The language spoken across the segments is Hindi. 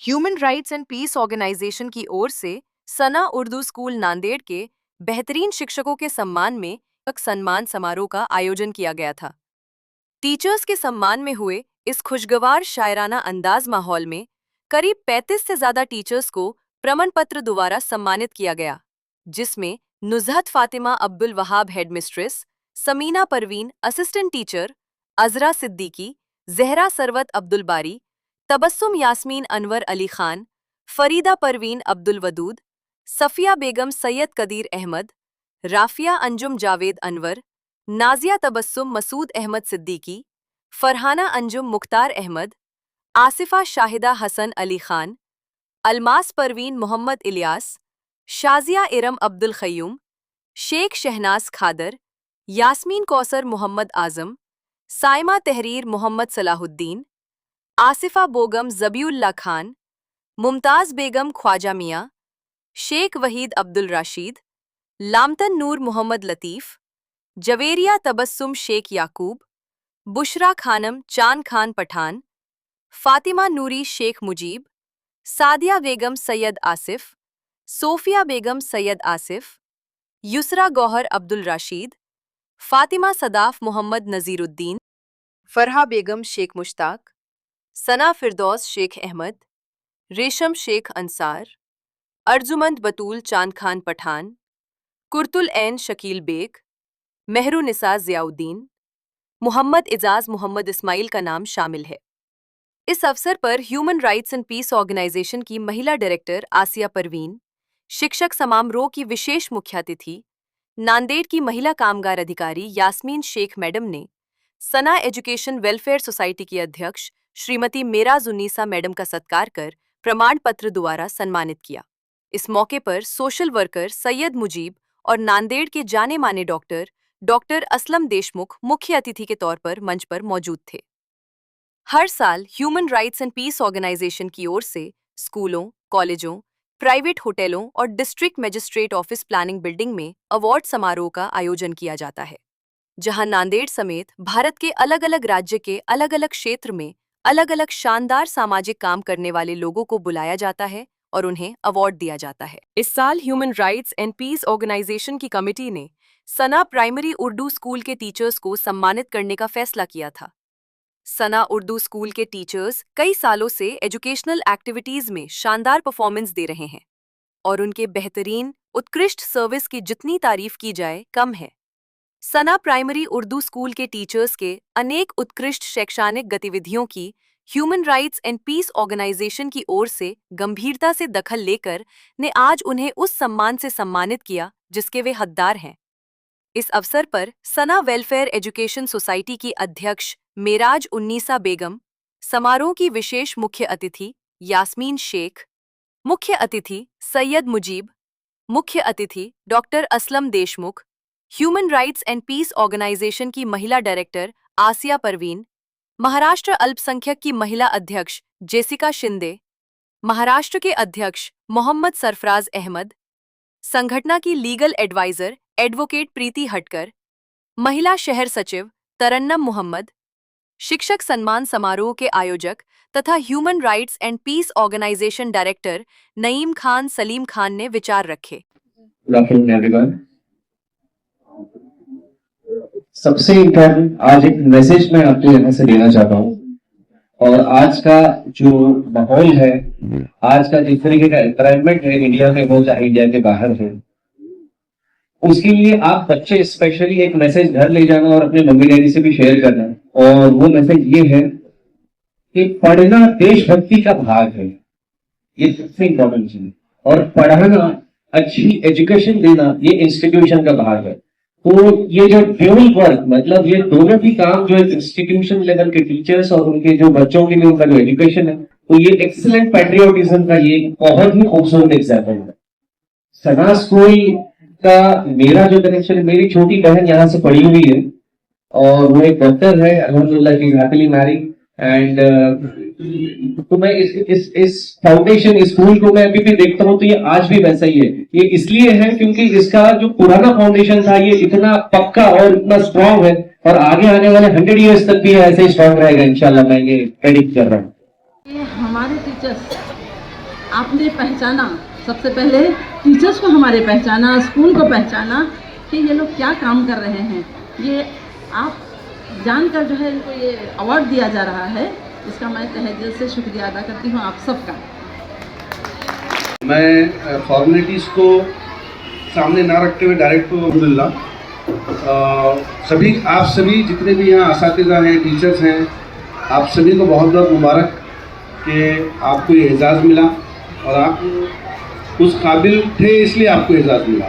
Human rights and peace organisation की ओर से सना उर्दू स्कूल नांदेड़ के बेहतरीन शिक्षकों के सम्मान में एक सम्मान समारोह का आयोजन किया गया था। टीचर्स के सम्मान में हुए इस खुशगवार शायराना अंदाज माहौल में करीब 35 से ज्यादा टीचर्स को प्रमाण पत्र द्वारा सम्मानित किया गया, जिसमें Nuzhat Fatima Abdul Wahab headmistress, Samina Parveen assistant teacher, Azra Siddiqui, Zahra Sarwat Abdul Bari, Tabassum Yasmin Anwar Ali Khan, Farida Parveen Abdul Wadood, Safia बेगम सैयद कदीर अहमद, राफिया अंजुम जावेद अनवर, नाजिया तबस्सुम मसूद अहमद सिद्दीकी, फरहाना अंजुम मुख्तार अहमद, आसिफा शाहिदा हसन अली खान, अलमास परवीन मोहम्मद इलियास, शाजिया इरम अब्दुल खयूम, शेख शहनाज खादर, यास्मीन कौसर मोहम्मद आजम, साइमा तहरीर मोहम्मद सलाहुद्दीन, आसिफा बोगम जबीउल्ला खान, मुमताज़ बेगम ख्वाजा मियाँ, शेख वहीद अब्दुल राशीद, लामतन नूर मोहम्मद लतीफ़, जवेरिया तबस्सुम शेख याकूब, बुशरा खानम चांद खान पठान, फातिमा नूरी शेख मुजीब, सादिया बेगम सैयद आसिफ, सोफिया बेगम सैयद आसिफ, युसरा गौहर अब्दुल राशीद, फातिमा सदाफ मोहम्मद नज़ीरुद्दीन, फरहा बेगम शेख मुश्ताक, सना फिरदौस शेख अहमद, रेशम शेख अंसार, अर्जुमंद बतूल चांद खान पठान, कुर्तुल ऐन शकील बेग, मेहरुनिसा ज़ियाउद्दीन, मोहम्मद इजाज मोहम्मद इस्माइल का नाम शामिल है। इस अवसर पर human rights and peace organisation की महिला डायरेक्टर आसिया परवीन, शिक्षक समारोह की विशेष मुख्य अतिथि नांदेड़ की महिला कामगार अधिकारी यास्मीन शेख मैडम ने सना एजुकेशन वेलफेयर सोसाइटी की अध्यक्ष श्रीमती मेराज उन्नीसा मैडम का सत्कार कर प्रमाण पत्र द्वारा सम्मानित किया। इस मौके पर सोशल वर्कर सैयद मुजीब और नांदेड़ के जाने माने डॉक्टर असलम देशमुख मुख्य अतिथि के तौर पर मंच पर मौजूद थे। हर साल human rights and peace organisation की ओर से स्कूलों, कॉलेजों, प्राइवेट होटलों और district magistrate office planning building में अवार्ड समारोह का आयोजन किया जाता है, जहां नांदेड़ समेत भारत के अलग अलग राज्य के अलग अलग क्षेत्र में अलग अलग शानदार सामाजिक काम करने वाले लोगों को बुलाया जाता है और उन्हें अवार्ड दिया जाता है। इस साल human rights and peace organisation की कमेटी ने सना प्राइमरी उर्दू स्कूल के टीचर्स को सम्मानित करने का फैसला किया था। सना उर्दू स्कूल के टीचर्स कई सालों से एजुकेशनल एक्टिविटीज में शानदार परफॉर्मेंस दे रहे हैं और उनके बेहतरीन उत्कृष्ट सर्विस की जितनी तारीफ की जाए कम है। सना प्राइमरी उर्दू स्कूल के टीचर्स के अनेक उत्कृष्ट शैक्षणिक गतिविधियों की human rights and peace organisation की ओर से गंभीरता से दखल लेकर ने आज उन्हें उस सम्मान से सम्मानित किया जिसके वे हकदार हैं। इस अवसर पर सना वेलफेयर एजुकेशन सोसाइटी की अध्यक्ष मेराज उन्नीसा बेगम, समारोह की विशेष मुख्य अतिथि यास्मीन शेख, मुख्य अतिथि सैयद मुजीब, मुख्य अतिथि doctor Aslam Deshmukh, human rights and peace organisation की महिला डायरेक्टर आसिया परवीन, महाराष्ट्र अल्पसंख्यक की महिला अध्यक्ष जेसिका शिंदे, महाराष्ट्र के अध्यक्ष मोहम्मद सरफराज अहमद, संगठना की लीगल एडवाइजर एडवोकेट प्रीति हटकर, महिला शहर सचिव तरन्नम मोहम्मद, शिक्षक सम्मान समारोह के आयोजक तथा human rights and peace organisation director Naeem Khan Salim Khan ने विचार रखे। सबसे इम्पोर्टेंट आज एक मैसेज मैं आपको यहाँ से देना चाहता हूँ, और आज का जो माहौल है, आज का जिस तरीके का एनवायरनमेंट है इंडिया में हो चाहे इंडिया के बाहर है, उसके लिए आप बच्चे स्पेशली एक मैसेज घर ले जाना और अपने मम्मी डैडी से भी शेयर करना। और वो मैसेज ये है कि पढ़ना देशभक्ति का भाग है, ये सबसे इम्पोर्टेंट चीज, और पढ़ाना अच्छी एजुकेशन देना ये इंस्टीट्यूशन का भाग है। तो ये जो ड्यूल वर्क, मतलब ये दोनों भी काम जो इंस्टीट्यूशन लेवल के टीचर्स और उनके जो बच्चों के लिए उनका जो एजुकेशन है, तो ये एक्सीलेंट पैट्रियोटिज्म का ये बहुत ही खूबसूरत एग्जाम्पल है। सना स्कूल का मेरा जो कनेक्शन है, मेरी छोटी बहन यहाँ से पढ़ी हुई है और वो एक डॉक्टर है, अल्हम्दुलिल्लाह शी हैप्पीली मैरिड। एंड तो मैं इस फाउंडेशन स्कूल को मैं अभी भी देखता हूँ तो ये आज भी वैसा ही है। ये इसलिए है क्योंकि इसका जो पुराना फाउंडेशन था ये इतना पक्का और इतना स्ट्रांग है, और आगे आने वाले 100 इयर्स तक भी ऐसे ही स्ट्रांग रहेगा इंशाल्लाह, मैं ये प्रेडिक्ट कर रहा हूँ। हमारे टीचर्स आपने पहचाना, सबसे पहले टीचर्स को हमारे पहचाना, स्कूल को पहचाना कि ये लोग क्या काम कर रहे हैं। ये आप जानकर जो है इनको ये अवार्ड दिया जा रहा है, इसका मैं तहे दिल से शुक्रिया अदा करती हूँ आप सबका। मैं फॉर्मेलिटीज़ को सामने ना रखते हुए डायरेक्ट तो अल्हम्दुलिल्लाह आप सभी जितने भी यहाँ असातिज़ा हैं, टीचर्स हैं, आप सभी को बहुत बहुत मुबारक कि आपको ये एजाज़ मिला और आप उस काबिल थे इसलिए आपको एजाज़ मिला।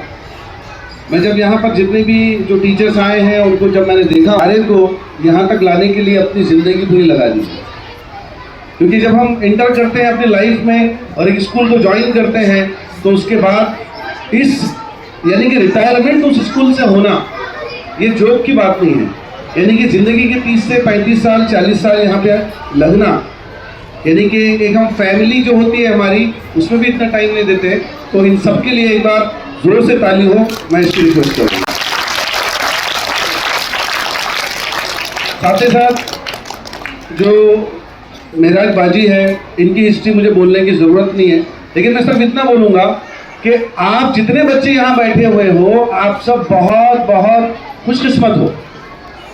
मैं जब यहाँ पर जितने भी जो टीचर्स आए हैं उनको जब मैंने देखा, सारे को यहाँ तक लाने के लिए अपनी ज़िंदगी पूरी लगा दी, क्योंकि जब हम इंटर करते हैं अपनी लाइफ में और एक स्कूल को ज्वाइन करते हैं तो उसके बाद इस यानी कि रिटायरमेंट उस स्कूल से होना ये जोक की बात नहीं है। यानी कि ज़िंदगी के 30 से 35 साल 40 साल यहाँ पे लगना, यानी कि एक हम फैमिली जो होती है हमारी उसमें भी इतना टाइम नहीं देते। तो इन सब के लिए एक बार जोर से ताली हो, मैं इसकी रिक्वेस्ट करूँगा। साथ ही साथ जो मेराज बाजी है, इनकी हिस्ट्री मुझे बोलने की ज़रूरत नहीं है, लेकिन मैं सिर्फ इतना बोलूँगा कि आप जितने बच्चे यहाँ बैठे हुए हो, आप सब बहुत बहुत खुशकिस्मत हो,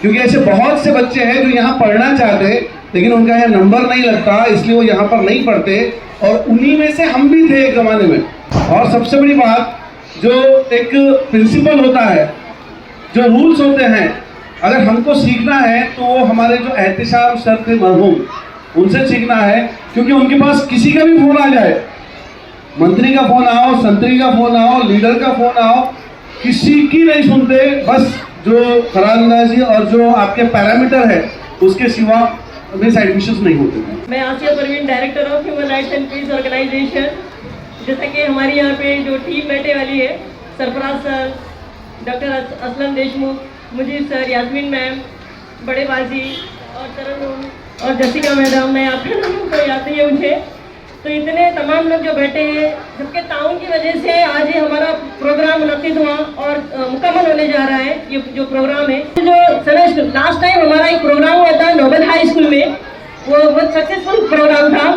क्योंकि ऐसे बहुत से बच्चे हैं जो यहाँ पढ़ना चाहते हैं लेकिन उनका यहाँ नंबर नहीं लगता, इसलिए वो यहाँ पर नहीं पढ़ते, और उन्हीं में से हम भी थे एक ज़माने में। और सबसे बड़ी बात, जो एक प्रिंसिपल होता है, जो रूल्स होते हैं, अगर हमको सीखना है तो वो हमारे जो एहतिशाम सर थे मरहूम, उनसे सीखना है, क्योंकि उनके पास किसी का भी फ़ोन आ जाए, मंत्री का फ़ोन आओ, संतरी का फ़ोन आओ, लीडर का फ़ोन आओ, किसी की नहीं सुनते, बस जो खरानंदाजी और जो आपके पैरामीटर है उसके सिवा मिस एडमिशंस नहीं होते हैं। मैं Asiya Parveen, director of human rights and peace organisation. जैसा कि हमारी यहाँ पे जो टीम बैठे वाली है, Sarfaraz sir, doctor Aslam Deshmukh, Mujeeb sir, Yasmeen ma'am, बड़े बाजी और तरन और जसिका मैडम, मैं आपके नाम को याद नहीं है मुझे, तो इतने तमाम लोग जो बैठे हैं, सबके ताउन की वजह से आज ये हमारा प्रोग्राम मुनक्किद हुआ और मुकम्मल होने जा रहा है। ये जो प्रोग्राम है, जो लास्ट टाइम हमारा एक प्रोग्राम हुआ था नोबल हाई स्कूल में, वो बहुत सक्सेसफुल प्रोग्राम था,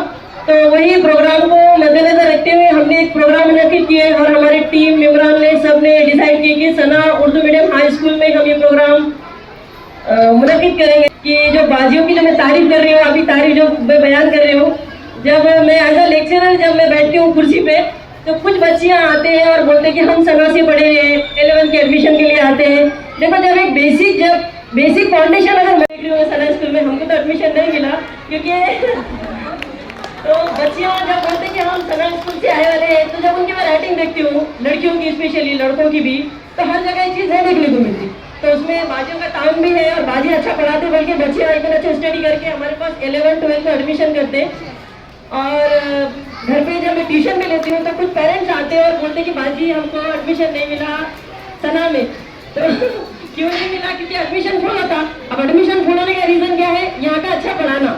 तो वही प्रोग्राम को मद्देनजर रखते हुए हमने एक प्रोग्राम मुनक्किद किए और हमारी टीम मेम्बरान ने सब ने डिसाइड किया कि सना उर्दू मीडियम हाई स्कूल में हम ये प्रोग्राम मुनक्किद करेंगे। कि जो बाजियों की जो मैं तारीफ कर रही हूँ, अभी तारीफ जो मैं बयान कर रही हूँ, जब मैं एज अ लेक्चरर जब मैं बैठती हूँ कुर्सी पे, तो कुछ बच्चियाँ आते हैं और बोलते हैं कि हम सना से पढ़े हैं, 11th के एडमिशन के लिए आते हैं। देखो, जब एक बेसिक फाउंडेशन अगर मैं देख रही हूँ सना स्कूल में, हमको तो एडमिशन नहीं मिला, क्योंकि तो बच्चियाँ जब बोलते हैं कि हम सना स्कूल से आए वाले हैं, तो जब उनकी मैं राइटिंग देखती हूँ, लड़कियों की स्पेशली, लड़कों की भी, तो हर जगह ये चीज़ नहीं देखने को मिलती। तो उसमें बाजियों का काम भी है और बाजी अच्छा पढ़ाते, बल्कि बच्चे इतना अच्छा स्टडी करके हमारे पास 11th 12th में एडमिशन करते हैं। और घर पे जब मैं ट्यूशन में लेती हूँ तो कुछ पेरेंट्स आते हैं और बोलते हैं कि बाजी हमको एडमिशन नहीं मिला सना में। तो क्यों नहीं मिला? क्योंकि एडमिशन फुल होता। अब एडमिशन फुल होने का रीज़न क्या है? यहाँ पे अच्छा पढ़ाना,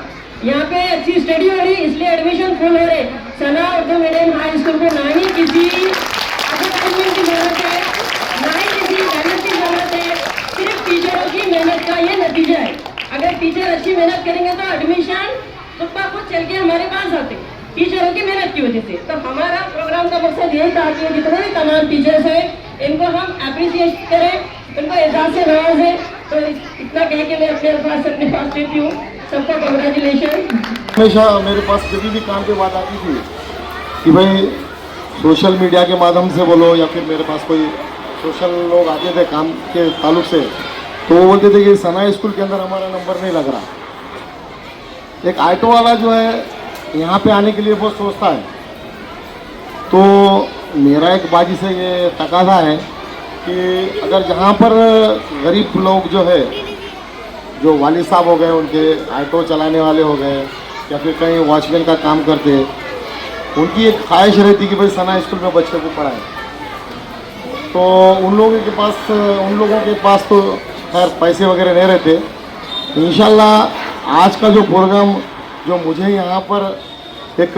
यहाँ पे अच्छी स्टडी हो रही, इसलिए एडमिशन फुल हो रहे। सना उर्दू मीडियम हाई स्कूल को ना ही किसी एडवर्टाइजमेंट की जरूरत है, ना ही किसी मेहनत की जरूरत है, सिर्फ टीचरों की मेहनत का ये नतीजा है। अगर टीचर अच्छी मेहनत करेंगे तो एडमिशन सुबह को चल के हमारे पास आते, टीचरों की मेहनत की वजह से। तो हमारा प्रोग्राम का मकसद यही था कि जितने भी तमाम टीचर्स हैं इनको हम अप्रिशिएट करें, उनको एजाज से नवाजें। तो इतना कह के मैं अपने पास देती हूँ। सबको कांग्रेचुलेशन। हमेशा मेरे पास जब भी काम की बात आती थी कि भाई सोशल मीडिया के माध्यम से बोलो, या फिर मेरे पास कोई सोशल लोग आते थे काम के ताल्लुक से, तो वो बोलते थे कि सना स्कूल के अंदर हमारा नंबर नहीं लग रहा। एक ऑटो वाला जो है यहाँ पे आने के लिए बहुत सोचता है, तो मेरा एक बाजी से ये तकाजा है कि अगर जहाँ पर गरीब लोग जो है, जो वालिद साहब हो गए, उनके ऑटो चलाने वाले हो गए, या फिर कहीं वॉचमैन का काम करते, उनकी एक ख्वाहिश रहती कि भाई सना स्कूल में बच्चे को पढ़ाएं, तो उन लोगों के पास तो खैर पैसे वगैरह नहीं रहते। इंशाल्लाह आज का जो प्रोग्राम जो मुझे यहाँ पर एक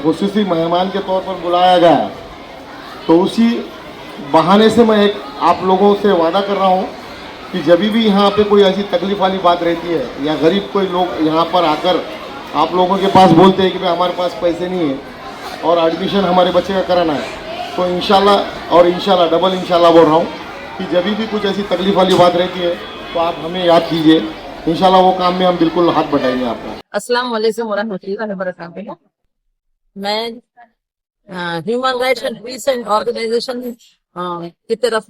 खुसूसी मेहमान के तौर पर बुलाया गया, तो उसी बहाने से मैं एक आप लोगों से वादा कर रहा हूँ कि जब भी यहाँ पे कोई ऐसी तकलीफ़ वाली बात रहती है, या गरीब कोई लोग यहाँ पर आकर आप लोगों के पास बोलते हैं कि भाई हमारे पास पैसे नहीं है, और एडमिशन हमारे बच्चे का कराना है। तो इंशाल्लाह और इंशाल्लाह डबल इंशाल्लाह बोल रहा हूँ कि जब भी कुछ ऐसी तकलीफ वाली बात रहती है तो आप हमें याद कीजिए, इंशाल्लाह वो काम में हम बिल्कुल हाथ बटाएंगे आपका। अस्सलाम वालेकुम वरहमतुल्लाहि वबरकातुहू। मैं human rights and peace and organisation की तरफ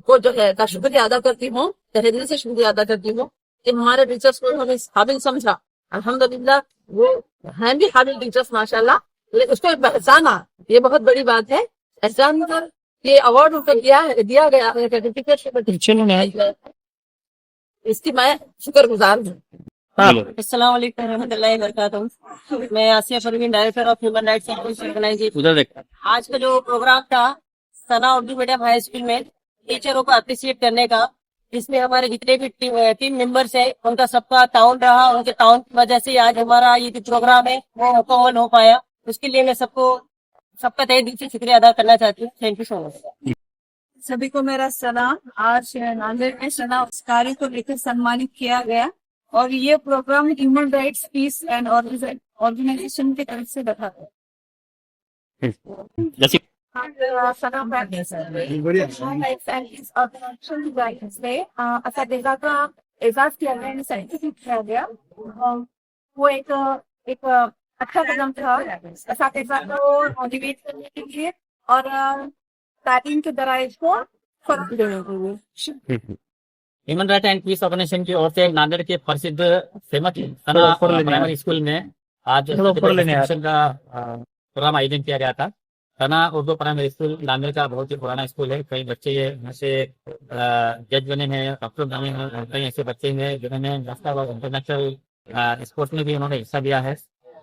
को जो है का शुक्रिया अदा करती हूँ, तहे दिल से शुक्रिया अदा करती हूँ कि हमारे टीचर्स को हमें काबिल समझा। अल्हम्दुलिल्लाह वो हैं भी काबिल टीचर्स माशाल्लाह, लेकिन उसको पहचाना ये बहुत बड़ी बात है। पहचान कर ये अवार्ड उनको दिया गया है, सर्टिफिकेट, इसकी मैं शुक्रगुजार हूँ। अस्सलाम वालेकुम रहमतुल्लाहि वबरकातुहू। मैं Asiya Parveen, director of human rights and peace organisation. आज का जो प्रोग्राम था Sana Urdu medium high school में टीचरों को अप्रिशिएट करने का, इसमें हमारे जितने भी टीम मेंबर्स है उनका सबका ताउन रहा। उनके ताउन की वजह से आज हमारा ये जो प्रोग्राम है वो मुकम्मल हो पाया। उसके लिए मैं सबका तहे दिल से शुक्रिया अदा करना चाहती हूँ। Thank you so much. सभी को मेरा सलाम। आज नांदेड़ में सना कार्य को लेकर सम्मानित किया गया और ये programme human rights peace and organisation की तरफ से रखा गया। असातिज़ा एजाज किया गया, सर्टिफिकेट किया गया। वो एक अच्छा कदम था असातिज़ा को मोटिवेट करने के लिए और तालीम के दराइज को फर्क देने के लिए। Human right and peace organisation की ओर से नांदेड़ के प्रसिद्ध फेमस सना प्राइमरी स्कूल में आज एजुकेशन का प्रोग्राम आयोजन किया गया था। सना उर्दू प्राइमरी स्कूल नांदेड़ का बहुत ही पुराना स्कूल है। कई बच्चे यहाँ से जज बने हैं, डॉक्टर बने हैं। कई ऐसे बच्चे हैं जिन्होंने इंटरनेशनल स्पोर्ट्स में भी उन्होंने हिस्सा लिया है।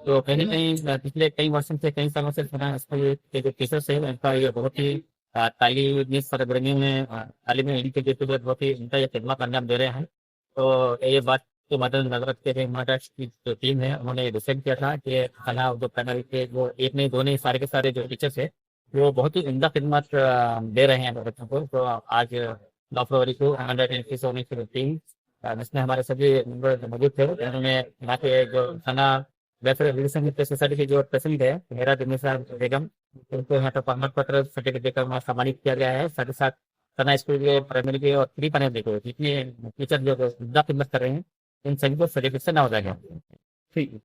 तो कहीं ना कहीं पिछले कई वर्षों से, कई सालों से सना स्कूल के जो टीचर्स है उनका ये बहुत ही तालीमी सरगर्मी में तालीमी इल्म के लिए बहुत ही उनका ये खिदमत अंजाम दे रहे हैं। तो ये बात को मद्देनजर रखते हुए हमारा की जो टीम है उन्होंने डिसाइड किया था कि सना उर्दू प्राइमरी के वो एक नहीं दो नहीं सारे के सारे जो टीचर्स है वो बहुत ही उम्दा खिदमत दे रहे हैं बच्चों को। तो आज 9 फरवरी को टीम जिसमें हमारे सभी मेंबर मौजूद थे, उन्होंने यहाँ के जो सना वेलफेयर एजुकेशन सोसाइटी की जो प्रेसिडेंट है मेरा दिनेशा बेगम, उनको यहाँ पर प्रमाण पत्र सर्टिफिकेट देकर वहाँ सम्मानित किया गया है। साथ ही साथ सना स्कूल के प्राइमरी के और प्री प्राइमरी को जितने टीचर जो खिदमत कर रहे हैं इन सभी को सर्टिफिकेट से नवाजा गया। ठीक है।